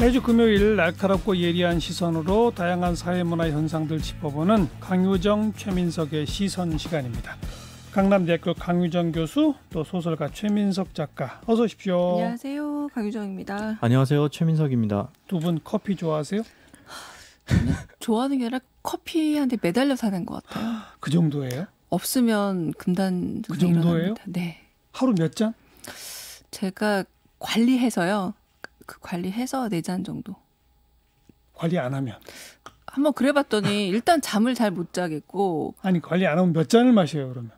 매주 금요일 날카롭고 예리한 시선으로 다양한 사회문화 현상들 짚어보는 강유정, 최민석의 시선 시간입니다. 강남대학교 강유정 교수, 또 소설가 최민석 작가, 어서 오십시오. 안녕하세요, 강유정입니다. 안녕하세요, 최민석입니다. 두 분 커피 좋아하세요? 좋아하는 게 아니라 커피한테 매달려 사는 것 같아요. 그 정도예요? 없으면 금단 그 정도예요? 일어납니다. 네. 하루 몇 잔? 제가 관리해서요. 그 관리해서 4잔 정도. 관리 안 하면? 한번 그래봤더니 일단 잠을 잘 못 자겠고. 아니 관리 안 하면 몇 잔을 마셔요 그러면?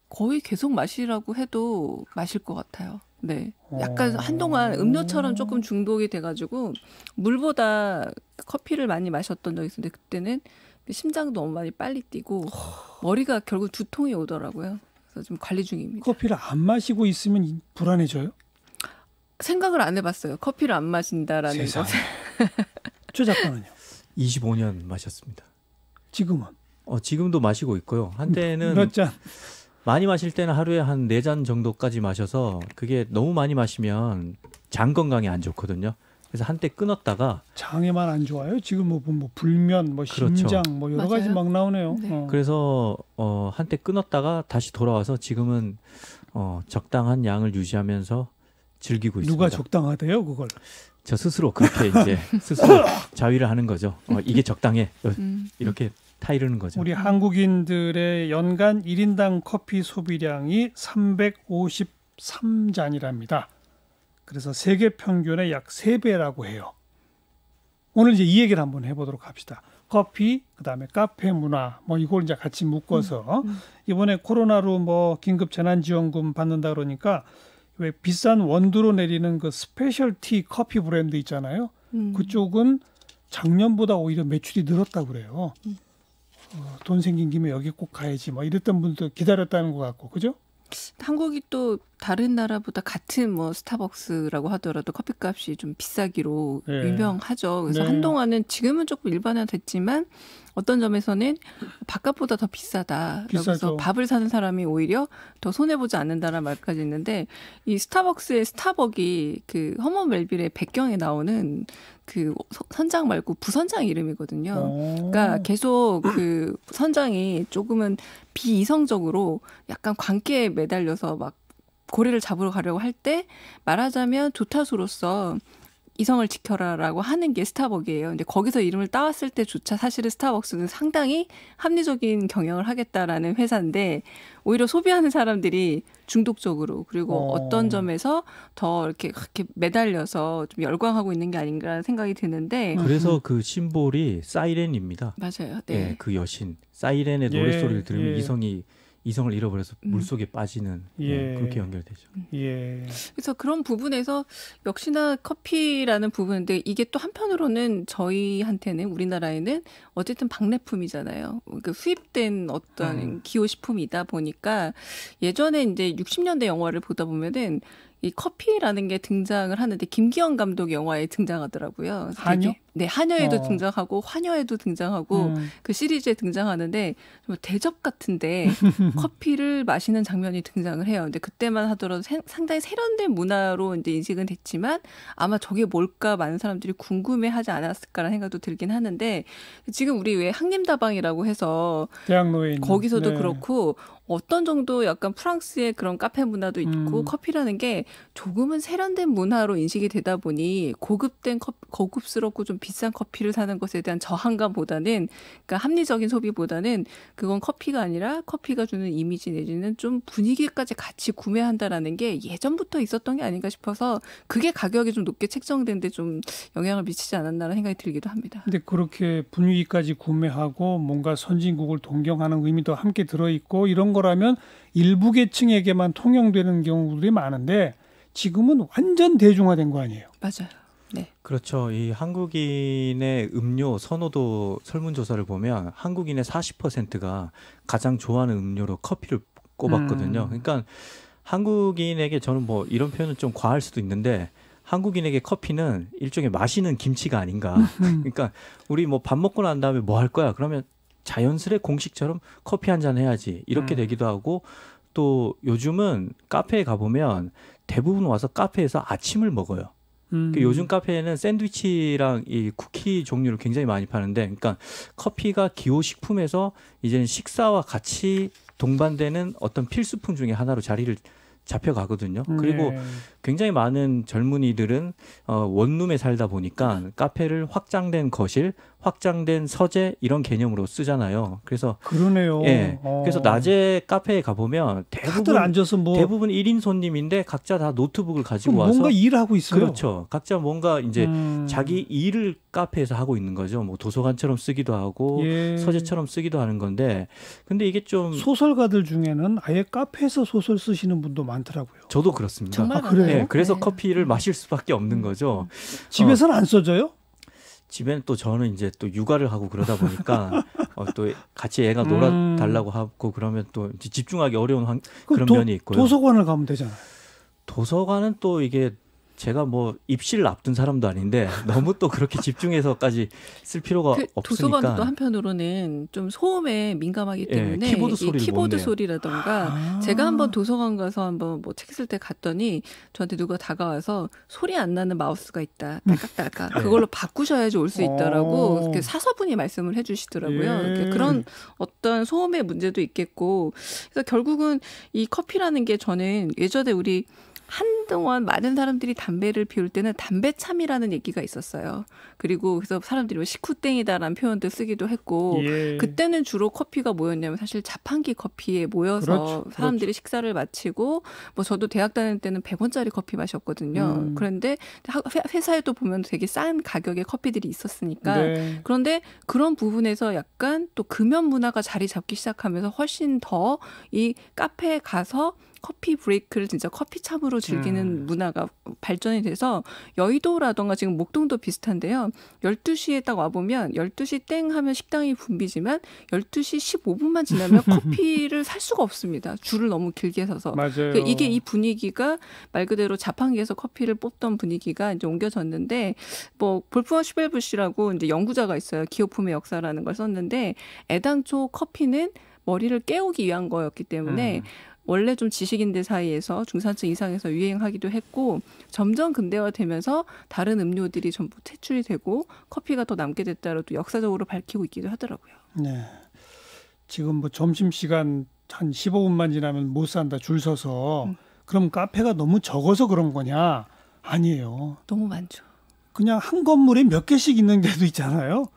거의 계속 마시라고 해도 마실 것 같아요. 네. 약간 한동안 음료처럼 조금 중독이 돼가지고 물보다 커피를 많이 마셨던 적이 있었는데 그때는 심장도 너무 많이 빨리 뛰고 머리가 결국 두통이 오더라고요. 그래서 좀 관리 중입니다. 커피를 안 마시고 있으면 불안해져요? 생각을 안 해봤어요. 커피를 안 마신다라는 세상에. 것을. 최 작가는요? 25년 마셨습니다. 지금은? 지금도 마시고 있고요. 한때는 몇 잔? 많이 마실 때는 하루에 한 4잔 정도까지 마셔서 그게 너무 많이 마시면 장 건강에 안 좋거든요. 그래서 한때 끊었다가 장에만 안 좋아요? 지금 뭐 불면, 뭐 그렇죠. 심장, 뭐 여러 가지 맞아요. 막 나오네요. 네. 그래서 한때 끊었다가 다시 돌아와서 지금은 적당한 양을 유지하면서 즐기고 있습니다. 누가 적당하대요 그걸? 저 스스로 그렇게 이제 스스로 자위를 하는 거죠. 이게 적당해. 이렇게 타이르는 거죠. 우리 한국인들의 연간 1인당 커피 소비량이 353잔이랍니다. 그래서 세계 평균의 약 3배라고 해요. 오늘 이제 이 얘기를 한번 해보도록 합시다. 커피, 그다음에 카페 문화, 뭐 이걸 이제 같이 묶어서 이번에 코로나로 뭐 긴급 재난지원금 받는다 그러니까 왜 비싼 원두로 내리는 그 스페셜티 커피 브랜드 있잖아요. 그쪽은 작년보다 오히려 매출이 늘었다고 그래요. 돈 생긴 김에 여기 꼭 가야지 뭐 이랬던 분도 기다렸다는 것 같고, 그죠? 한국이 또 다른 나라보다 같은 뭐 스타벅스라고 하더라도 커피값이 좀 비싸기로 네. 유명하죠. 그래서 네. 한동안은 지금은 조금 일반화됐지만 어떤 점에서는 바깥보다 더 비싸다. 비싸죠. 그래서 밥을 사는 사람이 오히려 더 손해보지 않는다라는 말까지 있는데 이 스타벅스의 스타벅이 그 허먼 멜빌의 백경에 나오는 그 선장 말고 부선장 이름이거든요. 그러니까 계속 그 선장이 조금은 비이성적으로 약간 관계에 매달려서 막 고래를 잡으러 가려고 할 때 말하자면 조타수로서 이성을 지켜라라고 하는 게 스타벅이에요. 근데 거기서 이름을 따왔을 때조차 사실은 스타벅스는 상당히 합리적인 경영을 하겠다라는 회사인데 오히려 소비하는 사람들이 중독적으로 그리고 어떤 점에서 더 이렇게 매달려서 좀 열광하고 있는 게 아닌가라는 생각이 드는데 그래서 그 심볼이 사이렌입니다. 맞아요. 네. 예, 그 여신 사이렌의 예, 노랫소리를 들으면 예. 이성을 잃어버려서 물속에 빠지는 예. 그렇게 연결되죠. 예. 그래서 그런 부분에서 역시나 커피라는 부분인데 이게 또 한편으로는 저희한테는 우리나라에는 어쨌든 박래품이잖아요. 그러니까 수입된 어떤 기호식품이다 보니까 예전에 이제 60년대 영화를 보다 보면은 이 커피라는 게 등장을 하는데 김기현 감독 영화에 등장하더라고요. 한여? 네, 한여에도 등장하고 환여에도 등장하고 그 시리즈에 등장하는데 좀 대접 같은데 커피를 마시는 장면이 등장을 해요. 근데 그때만 하더라도 상당히 세련된 문화로 이제 인식은 됐지만 아마 저게 뭘까 많은 사람들이 궁금해하지 않았을까라는 생각도 들긴 하는데 지금 우리 왜 한림다방이라고 해서 대학로에 있는 거기서도 네. 그렇고 어떤 정도 약간 프랑스의 그런 카페 문화도 있고 커피라는 게 조금은 세련된 문화로 인식이 되다 보니 고급스럽고 좀 비싼 커피를 사는 것에 대한 저항감보다는 그러니까 합리적인 소비보다는 그건 커피가 아니라 커피가 주는 이미지 내지는 좀 분위기까지 같이 구매한다라는 게 예전부터 있었던 게 아닌가 싶어서 그게 가격이 좀 높게 책정되는데 좀 영향을 미치지 않았나라는 생각이 들기도 합니다. 근데 그렇게 분위기까지 구매하고 뭔가 선진국을 동경하는 의미도 함께 들어있고 이런 거라면 일부 계층에게만 통용되는 경우들이 많은데 지금은 완전 대중화된 거 아니에요? 맞아요. 네. 그렇죠. 이 한국인의 음료 선호도 설문조사를 보면 한국인의 40%가 가장 좋아하는 음료로 커피를 꼽았거든요. 그러니까 한국인에게 저는 뭐 이런 표현은 좀 과할 수도 있는데 한국인에게 커피는 일종의 마시는 김치가 아닌가. 그러니까 우리 뭐 밥 먹고 난 다음에 뭐 할 거야? 그러면 자연스레 공식처럼 커피 한 잔 해야지. 이렇게 되기도 하고 또 요즘은 카페에 가보면 대부분 와서 카페에서 아침을 먹어요. 요즘 카페에는 샌드위치랑 이 쿠키 종류를 굉장히 많이 파는데, 그러니까 커피가 기호식품에서 이제는 식사와 같이 동반되는 어떤 필수품 중에 하나로 자리를 잡혀가거든요. 그리고 네. 굉장히 많은 젊은이들은 원룸에 살다 보니까 카페를 확장된 거실, 확장된 서재 이런 개념으로 쓰잖아요. 그래서 그러네요. 예, 그래서 낮에 카페에 가보면 다들 앉아서 뭐 대부분 1인 손님인데 각자 다 노트북을 가지고 와서 뭔가 일하고 있어요. 그렇죠. 각자 뭔가 이제 자기 일을 카페에서 하고 있는 거죠. 뭐 도서관처럼 쓰기도 하고 예. 서재처럼 쓰기도 하는 건데, 근데 이게 좀 소설가들 중에는 아예 카페에서 소설 쓰시는 분도 많더라고요. 저도 그렇습니다. 정말 그래요? 많아요. 예, 그래서 네. 커피를 마실 수밖에 없는 거죠. 집에서는 안 써져요? 집에는 또 저는 이제 또 육아를 하고 그러다 보니까 또 같이 애가 놀아달라고 하고 그러면 또 이제 집중하기 어려운 그런 면이 있고요. 도서관을 가면 되잖아요. 도서관은 또 이게 제가 뭐 입시를 앞둔 사람도 아닌데 너무 또 그렇게 집중해서까지 쓸 필요가 없으니까. 도서관도 또 한편으로는 좀 소음에 민감하기 때문에 키보드 이 소리를 키보드 못 내요. 소리라던가 제가 한번 도서관 가서 한번 뭐 책 쓸 때 갔더니 저한테 누가 다가와서 소리 안 나는 마우스가 있다. 딸깍딸깍. 그걸로 바꾸셔야지 올 수 있다라고 이렇게 사서분이 말씀을 해주시더라고요. 예. 그런 어떤 소음의 문제도 있겠고. 그래서 결국은 이 커피라는 게 저는 예전에 우리 한동안 많은 사람들이 담배를 피울 때는 담배참이라는 얘기가 있었어요. 그리고 그래서 사람들이 뭐 식후땡이다라는 표현도 쓰기도 했고 예. 그때는 주로 커피가 뭐였냐면 사실 자판기 커피에 모여서 그렇죠. 사람들이 식사를 마치고 뭐 저도 대학 다닐 때는 100원짜리 커피 마셨거든요. 그런데 회사에도 보면 되게 싼 가격의 커피들이 있었으니까 네. 그런데 그런 부분에서 약간 또 금연 문화가 자리 잡기 시작하면서 훨씬 더 이 카페에 가서 커피 브레이크를 진짜 커피참으로 즐기는 문화가 발전이 돼서 여의도라던가 지금 목동도 비슷한데요. 12시에 딱 와보면 12시 땡 하면 식당이 붐비지만 12시 15분만 지나면 커피를 살 수가 없습니다. 줄을 너무 길게 서서. 맞아요. 그러니까 이게 이 분위기가 말 그대로 자판기에서 커피를 뽑던 분위기가 이제 옮겨졌는데 뭐 볼프강 슈벨부시라고 이제 연구자가 있어요. 기호품의 역사라는 걸 썼는데 애당초 커피는 머리를 깨우기 위한 거였기 때문에 원래 좀 지식인들 사이에서 중산층 이상에서 유행하기도 했고 점점 근대화되면서 다른 음료들이 전부 퇴출이 되고 커피가 더 남게 됐다라도 역사적으로 밝히고 있기도 하더라고요. 네. 지금 뭐 점심시간 한 15분만 지나면 못 산다 줄 서서 그럼 카페가 너무 적어서 그런 거냐? 아니에요. 너무 많죠. 그냥 한 건물에 몇 개씩 있는 데도 있잖아요.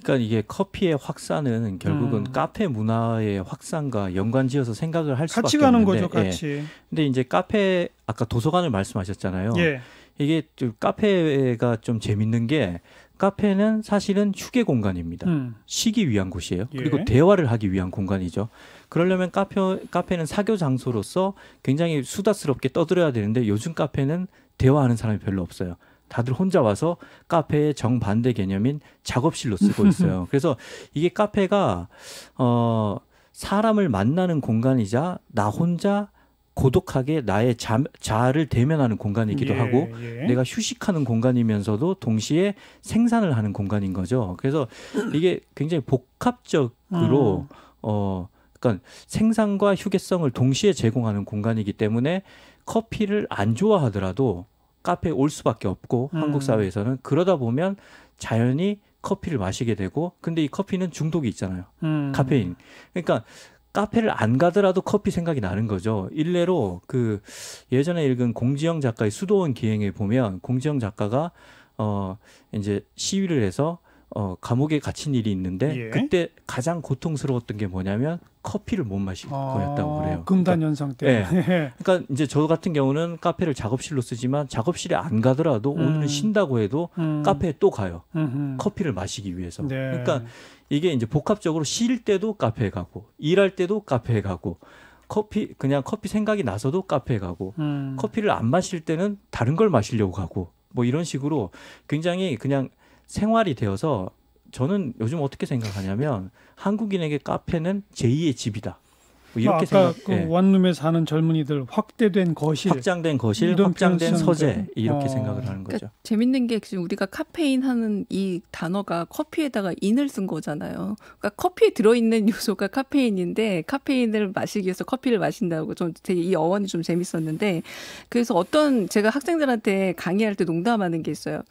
그러니까 이게 커피의 확산은 결국은 카페 문화의 확산과 연관지어서 생각을 할 수밖에 같이 가는 없는데, 거죠, 같이. 예. 근데 이제 카페 아까 도서관을 말씀하셨잖아요. 예. 이게 좀 카페가 좀 재밌는 게 카페는 사실은 휴게 공간입니다. 쉬기 위한 곳이에요. 예. 그리고 대화를 하기 위한 공간이죠. 그러려면 카페는 사교 장소로서 굉장히 수다스럽게 떠들어야 되는데 요즘 카페는 대화하는 사람이 별로 없어요. 다들 혼자 와서 카페의 정반대 개념인 작업실로 쓰고 있어요. 그래서 이게 카페가 사람을 만나는 공간이자 나 혼자 고독하게 나의 자아를 대면하는 공간이기도 하고 내가 휴식하는 공간이면서도 동시에 생산을 하는 공간인 거죠. 그래서 이게 굉장히 복합적으로 그러니까 생산과 휴게성을 동시에 제공하는 공간이기 때문에 커피를 안 좋아하더라도 카페에 올 수밖에 없고 한국 사회에서는 그러다 보면 자연히 커피를 마시게 되고 근데 이 커피는 중독이 있잖아요. 카페인. 그러니까 카페를 안 가더라도 커피 생각이 나는 거죠. 일례로 그 예전에 읽은 공지영 작가의 수도원 기행에 보면 공지영 작가가 이제 시위를 해서 감옥에 갇힌 일이 있는데 그때 가장 고통스러웠던 게 뭐냐면 커피를 못 마신 거였다고 그래요. 금단 현상 때문에. 네. 그러니까 이제 저 같은 경우는 카페를 작업실로 쓰지만 작업실에 안 가더라도 오늘은 쉰다고 해도 카페에 또 가요. 커피를 마시기 위해서. 네. 그러니까 이게 이제 복합적으로 쉴 때도 카페에 가고 일할 때도 카페에 가고 그냥 커피 생각이 나서도 카페에 가고 커피를 안 마실 때는 다른 걸 마시려고 가고 뭐 이런 식으로 굉장히 그냥 생활이 되어서 저는 요즘 어떻게 생각하냐면 한국인에게 카페는 제2의 집이다. 뭐 이렇게 아까 생각. 그 예. 원룸에 사는 젊은이들 확대된 거실, 확장된 거실, 이런 확장된 표현 서재 쓰는데. 이렇게 생각을 하는 거죠. 그러니까 재밌는 게 지금 우리가 카페인 하는 이 단어가 커피에다가 인을 쓴 거잖아요. 그러니까 커피에 들어있는 요소가 카페인인데 카페인을 마시기 위해서 커피를 마신다고 좀 되게 이 어원이 좀 재밌었는데 그래서 어떤 제가 학생들한테 강의할 때 농담하는 게 있어요.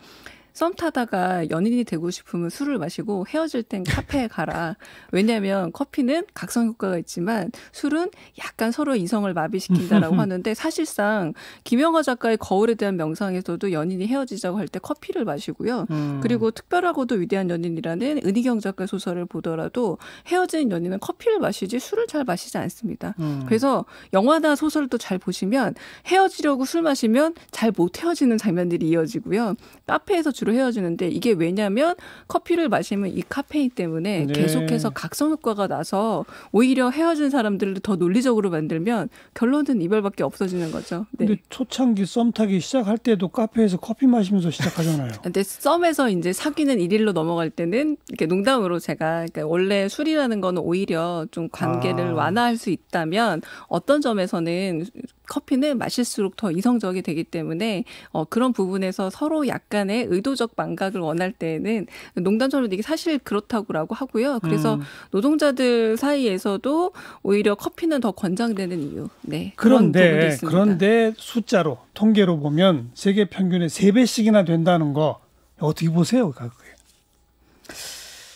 썸 타다가 연인이 되고 싶으면 술을 마시고 헤어질 땐 카페에 가라. 왜냐하면 커피는 각성 효과가 있지만 술은 약간 서로 이성을 마비시킨다라고 하는데 사실상 김영하 작가의 거울에 대한 명상에서도 연인이 헤어지자고 할 때 커피를 마시고요. 그리고 특별하고도 위대한 연인이라는 은희경 작가의 소설을 보더라도 헤어진 연인은 커피를 마시지 술을 잘 마시지 않습니다. 그래서 영화나 소설도 잘 보시면 헤어지려고 술 마시면 잘 못 헤어지는 장면들이 이어지고요. 카페에서 주로 헤어지는데 이게 왜냐하면 커피를 마시면 이 카페인 때문에 네. 계속해서 각성 효과가 나서 오히려 헤어진 사람들을 더 논리적으로 만들면 결론은 이별밖에 없어지는 거죠. 네. 근데 초창기 썸 타기 시작할 때도 카페에서 커피 마시면서 시작하잖아요. 근데 썸에서 이제 사귀는 일일로 넘어갈 때는 이렇게 농담으로 제가 그러니까 원래 술이라는 거는 오히려 좀 관계를 완화할 수 있다면 어떤 점에서는 커피는 마실수록 더 이성적이 되기 때문에 그런 부분에서 서로 약간의 의도적 망각을 원할 때는 농담처럼 이게 사실 그렇다고 하고요. 그래서 노동자들 사이에서도 오히려 커피는 더 권장되는 이유. 네. 그런 부분도 있습니다. 그런데 숫자로 통계로 보면 세계 평균의 3배씩이나 된다는 거 어떻게 보세요? 그게.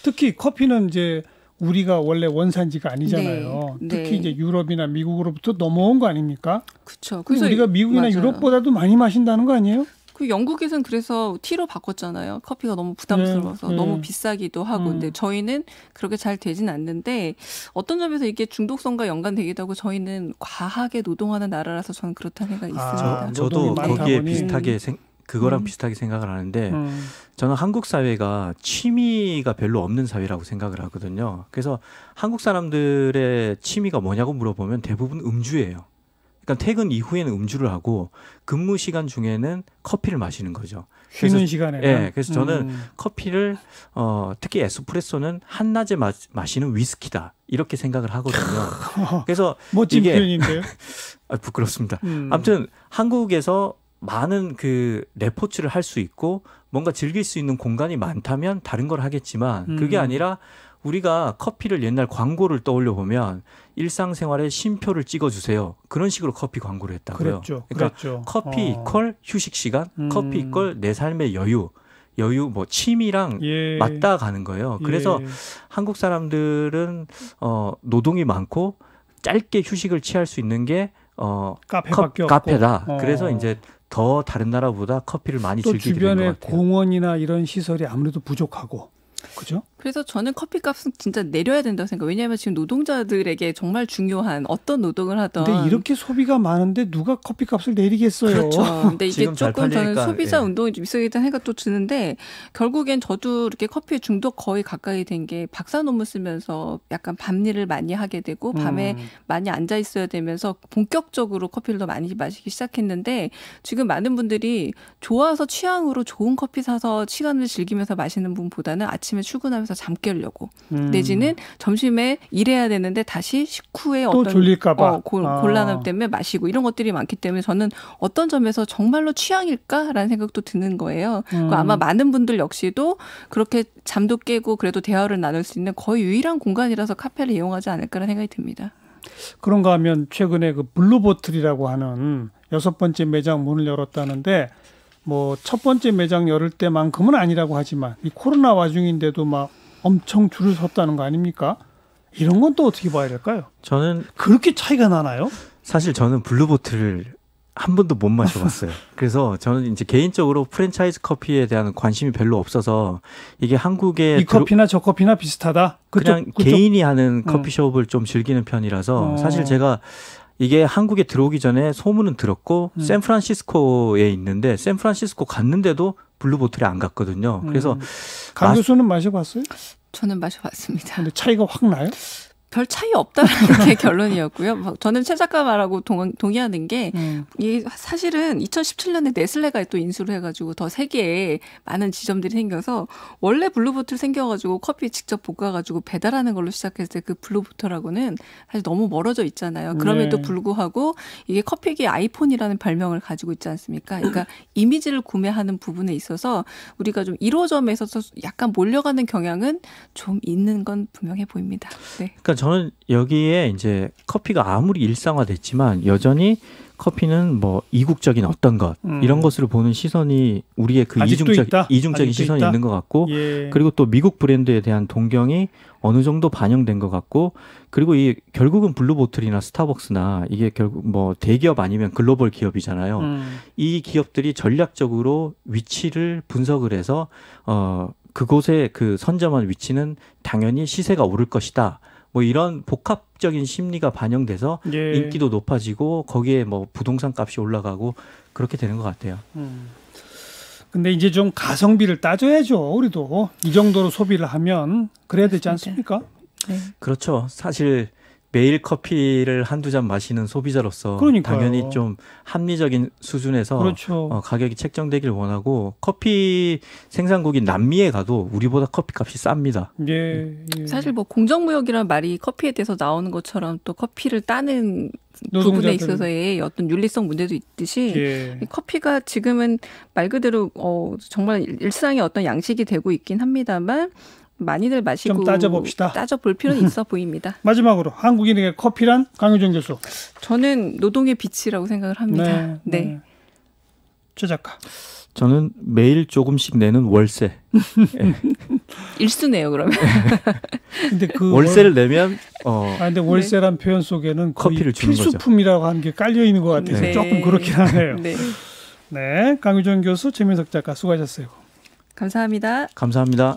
특히 커피는 이제 우리가 원래 원산지가 아니잖아요. 네. 특히 네. 이제 유럽이나 미국으로부터 넘어온 거 아닙니까? 그렇죠. 그래서 우리가 미국이나 맞아요. 유럽보다도 많이 마신다는 거 아니에요? 그 영국에서는 그래서 티로 바꿨잖아요. 커피가 너무 부담스러워서 네. 너무 비싸기도 하고. 근데 저희는 그렇게 잘 되진 않는데 어떤 점에서 이게 중독성과 연관되기도 하고 저희는 과하게 노동하는 나라라서 저는 그렇다는 생각이 있습니다. 저도 노동이 많다 거기에 보니. 비슷하게 그거랑 비슷하게 생각을 하는데 저는 한국 사회가 취미가 별로 없는 사회라고 생각을 하거든요. 그래서 한국 사람들의 취미가 뭐냐고 물어보면 대부분 음주예요. 그러니까 퇴근 이후에는 음주를 하고 근무 시간 중에는 커피를 마시는 거죠. 쉬는 시간에. 예, 그래서 저는 커피를 특히 에스프레소는 한낮에 마시는 위스키다 이렇게 생각을 하거든요. 그래서 멋진 표현인데요. 부끄럽습니다. 아무튼 한국에서 많은 그 레포츠를 할 수 있고 뭔가 즐길 수 있는 공간이 많다면 다른 걸 하겠지만 그게 아니라 우리가 커피를 옛날 광고를 떠올려 보면 일상생활에 쉼표를 찍어주세요. 그런 식으로 커피 광고를 했다고요. 그랬죠. 그러니까 그랬죠. 커피 이퀄 휴식 시간, 커피 이퀄 내 삶의 여유 뭐 취미랑 예. 맞닿아 가는 거예요. 그래서 예. 한국 사람들은 노동이 많고 짧게 휴식을 취할 수 있는 게 카페밖에 없고. 카페다. 그래서 이제 더 다른 나라보다 커피를 많이 또 즐기게 된 주변에 것 같아요. 공원이나 이런 시설이 아무래도 부족하고. 그죠? 그래서 저는 커피값은 진짜 내려야 된다고 생각해요. 왜냐하면 지금 노동자들에게 정말 중요한 어떤 노동을 하던. 근데 이렇게 소비가 많은데 누가 커피값을 내리겠어요? 그렇죠. 근데 이게 지금 잘 조금 저는 팔리니까, 소비자 예. 운동이 좀 있어야겠다는 생각도 드는데 결국엔 저도 이렇게 커피에 중독 거의 가까이 된 게 박사 논문 쓰면서 약간 밤일을 많이 하게 되고 밤에 많이 앉아 있어야 되면서 본격적으로 커피를 더 많이 마시기 시작했는데 지금 많은 분들이 좋아서 취향으로 좋은 커피 사서 시간을 즐기면서 마시는 분보다는 아침에 출근하면서 잠 깨려고 내지는 점심에 일해야 되는데 다시 식후에 또 어떤 졸릴까 봐. 곤란함 때문에 마시고 이런 것들이 많기 때문에 저는 어떤 점에서 정말로 취향일까라는 생각도 드는 거예요. 아마 많은 분들 역시도 그렇게 잠도 깨고 그래도 대화를 나눌 수 있는 거의 유일한 공간이라서 카페를 이용하지 않을까라는 생각이 듭니다. 그런가 하면 최근에 그 블루보틀이라고 하는 6번째 매장 문을 열었다는데 뭐 첫 번째 매장 열을 때만큼은 아니라고 하지만 이 코로나 와중인데도 막 엄청 줄을 섰다는 거 아닙니까? 이런 건 또 어떻게 봐야 될까요? 저는 그렇게 차이가 나나요? 사실 저는 블루보틀을 한 번도 못 마셔봤어요. 그래서 저는 이제 개인적으로 프랜차이즈 커피에 대한 관심이 별로 없어서 이게 한국에 이 커피나 저 커피나 비슷하다. 그냥 개인이 하는 커피숍을 좀 즐기는 편이라서 사실 제가 이게 한국에 들어오기 전에 소문은 들었고 샌프란시스코에 있는데 샌프란시스코 갔는데도 블루보틀에 안 갔거든요. 그래서 강 교수는 마셔봤어요? 저는 마셔봤습니다. 근데 차이가 확 나요? 별 차이 없다라는 게 결론이었고요. 저는 최 작가 말하고 동의하는 게 이게 사실은 2017년에 네슬레가 또 인수를 해가지고 더 세계에 많은 지점들이 생겨서 원래 블루보틀 생겨가지고 커피 직접 볶아가지고 배달하는 걸로 시작했을 때 그 블루보틀하고는 사실 너무 멀어져 있잖아요. 그럼에도 불구하고 이게 커피기 아이폰이라는 별명을 가지고 있지 않습니까? 그러니까 이미지를 구매하는 부분에 있어서 우리가 좀 1호점에서 약간 몰려가는 경향은 좀 있는 건 분명해 보입니다. 네. 그러니까 저는 여기에 이제 커피가 아무리 일상화됐지만 여전히 커피는 뭐 이국적인 어떤 것 이런 것으로 보는 시선이 우리의 그 이중적인 시선이 있다. 있는 것 같고 예. 그리고 또 미국 브랜드에 대한 동경이 어느 정도 반영된 것 같고 그리고 이 결국은 블루보틀이나 스타벅스나 이게 결국 뭐 대기업 아니면 글로벌 기업이잖아요. 이 기업들이 전략적으로 위치를 분석을 해서 그곳의 그 선점한 위치는 당연히 시세가 오를 것이다. 뭐 이런 복합적인 심리가 반영돼서 예. 인기도 높아지고 거기에 뭐 부동산 값이 올라가고 그렇게 되는 것 같아요. 근데 이제 좀 가성비를 따져야죠. 우리도 이 정도로 소비를 하면 그래야 되지 않습니까? 네. 그렇죠. 사실 매일 커피를 한두 잔 마시는 소비자로서 그러니까요. 당연히 좀 합리적인 수준에서 그렇죠. 가격이 책정되길 원하고 커피 생산국인 남미에 가도 우리보다 커피값이 쌉니다. 예, 예. 사실 뭐 공정무역이라는 말이 커피에 대해서 나오는 것처럼 또 커피를 따는 노동자들은. 부분에 있어서의 어떤 윤리성 문제도 있듯이 예. 이 커피가 지금은 말 그대로 정말 일상의 어떤 양식이 되고 있긴 합니다만 많이들 마시고 좀 따져봅시다. 따져볼 필요는 있어 보입니다. 마지막으로 한국인에게 커피란 강유정 교수. 저는 노동의 빛이라고 생각을 합니다. 네. 최 작가. 저는 매일 조금씩 내는 월세. 일수네요, 그러면. 근데 그 월세를 내면 근데 월세란 표현 속에는 거의 커피를 주는 거죠. 필수품이라고 하는 게 깔려 있는 것 같아서 네. 조금 그렇긴 하네요. 네. 네, 강유정 교수, 최민석 작가 수고하셨어요. 감사합니다. 감사합니다.